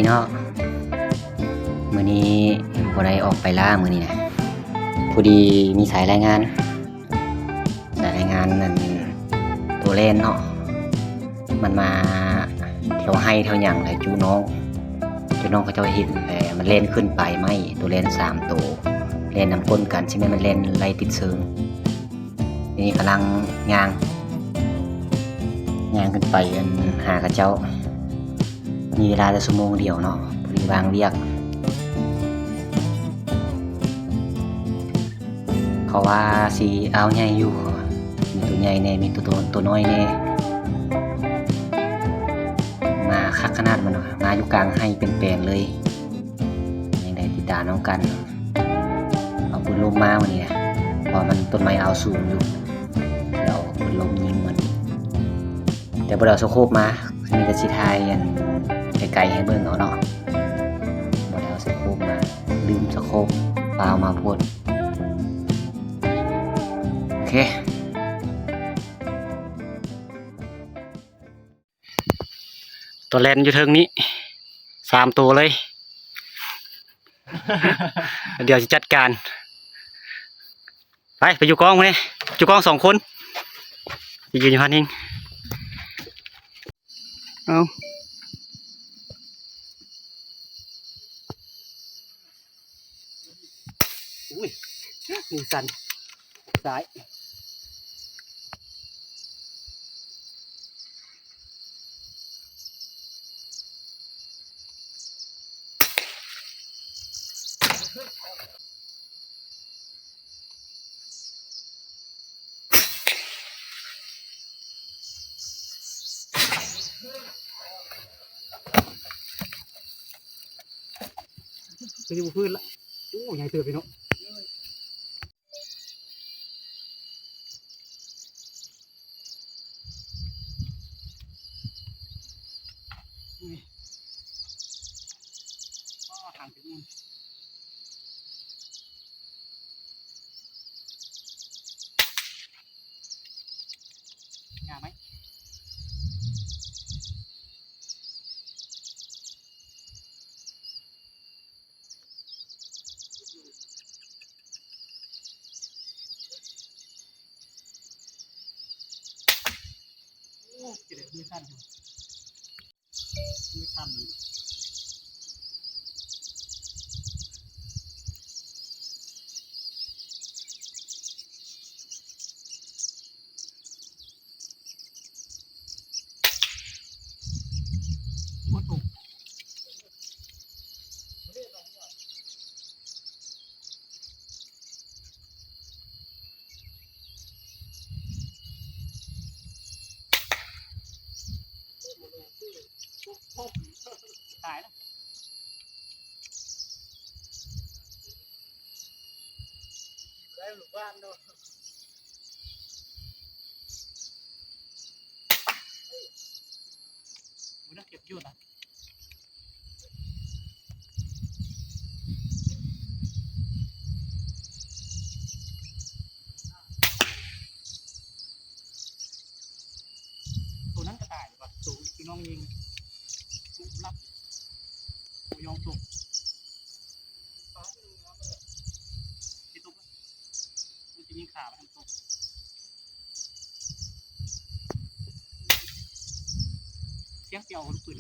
เนาะมื้อนี้บ่ได้ออกไปล่ามื้อนี้นะพอดีมีสายรายงานนั่นตัวเล่นเนาะมันมาเที่ยวให้เที่ยวหยังเลยจูน้องเขาเจ้าเห็นแต่มันเล่นขึ้นไปไม่ตัวเล่น3ตัวเล่นนำก้นกันใช่ไหมมันเล่นไล่ติดเชิงนี่กำลังย่างขึ้นไปหากระเจ้ามีเวลาแต่ชั่วโมงเดียวเนาะพอดีวางเรียกเขาว่าสีเอาใหญ่อยู่มีตัวใหญ่แน่มีตัวน้อยแน่มาคักขนาดมันมาอยู่กลางให้เป็นแปลงเลยยังได้ติดตามน้องกันเอาปืนลมมาวันนี้นะพอมันต้นไม้เอาสูงอยู่เราปืนลมยิงมันแต่บ่ได้เอาสโคปมามีแต่สิทายไกลๆให้เบิ่งเอาเนาะบ่ได้เอาสโคปมาลืมสโคปเปล่ามาพูดโอเคตัวแลนอยู่เทิงนี้3ตัวเลย เดี๋ยวจะจัดการไปอยู่กองเลยอยู่กอง2 คนยืนอยู่พันเองเอาอุ้ยมือสั่นซ้ายจะอยู่พื้นละโอ้ใหญ่เติบไปเนาะทางถึงนู่นงามไหมเดี๋ยวมือสั่นอยู่มือสั่นหมดตุ่มตายแล้วได้หมู่บ้านเนาะมันน่าเก็บยุ่นนะตัวนั้นก็ตายว่ะตัวพี่น้องยิงปุ๊บรับตัวยองตุกที่ตุกมันจะยิงขาไปทางตุกเสียงเปียวลูกปืน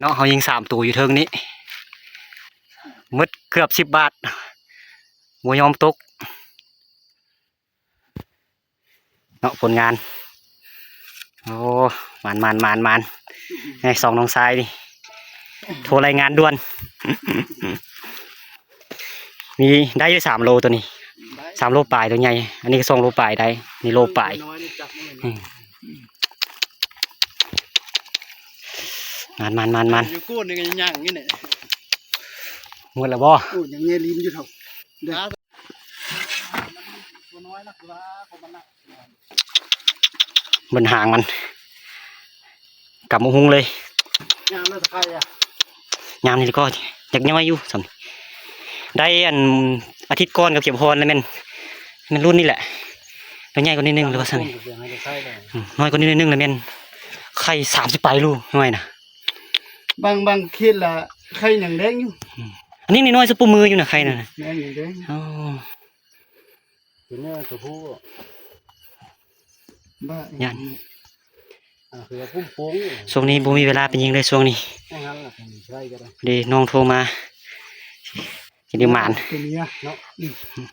เนาะเขายิง3 ตัวอยู่เทิงนี้มืดเกือบ10 บาทหัวยอมตกเนาะผลงานโอ้มันไอ้2 น้องชายนี่โทรรายงานด่วน มีได้อยู่3 โลตัวนี้3 โลปลายตัวใหญ่อันนี้ก็2 โลปลายได้นี่โลปลาย มันอยู่กู้นึงยังอย่างนี้เนี่ย หมดแล้วบ่ โอ้ยังเงี้ยลิ้นอยู่เท่าเด้อตัวน้อยนะคือว่าของมันนะ บนหางมันกลับมาหุงเลย ยามแล้วตะไคร้อ่ะ ยามนี้ก็อยากย่อยอยู่สำได้อันอาทิตย์ก่อนกับเก็บพรแล้วมันรุ่นนี่แหละตัวใหญ่กว่านิดนึงหรือว่าสั่นน้อยกว่านิดนึงแล้วมันไข่30ปลายลูกน้อยนะ บางคิดละไข่หนังแดงอยู่ อันนี้น้อยสุดปูมืออยู่นะไข่น่ะ แดงหนังแดง อ๋อ ตัวนี้ตัวผู้บ้า ยัน คือพุ่มโป่ง ช่วงนี้บ่มีเวลาไปยิงเลยช่วงนี้ อย่างนั้นล่ะใช่ก็ได้ ดีน้องโทรมาจะได้หมาน ตัวนี้เนาะ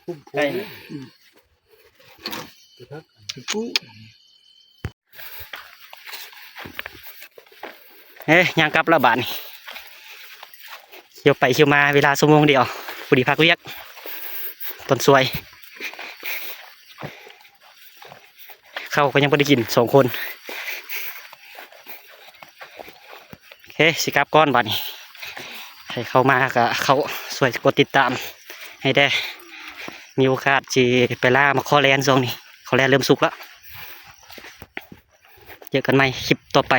พุ่มโป่งตัวผู้ ย่างกลับแล้วบาดนี่เที่ยวไปเที่ยวมาเวลาชั่วโมงเดียวพอดีพักเรียกต้นสวยเข้าวก็ยังไม่ได้กิน2 คนโอเคสิกลับก้อนบาดนี่ให้เข้ามาก็เขาสวยกดติดตามให้ได้มีโอกาสจีไปล่ามาคอแลนด์ซองนี่คอแลนด์เริ่มสุกแล้วเจอกันใหม่คลิปต่อไป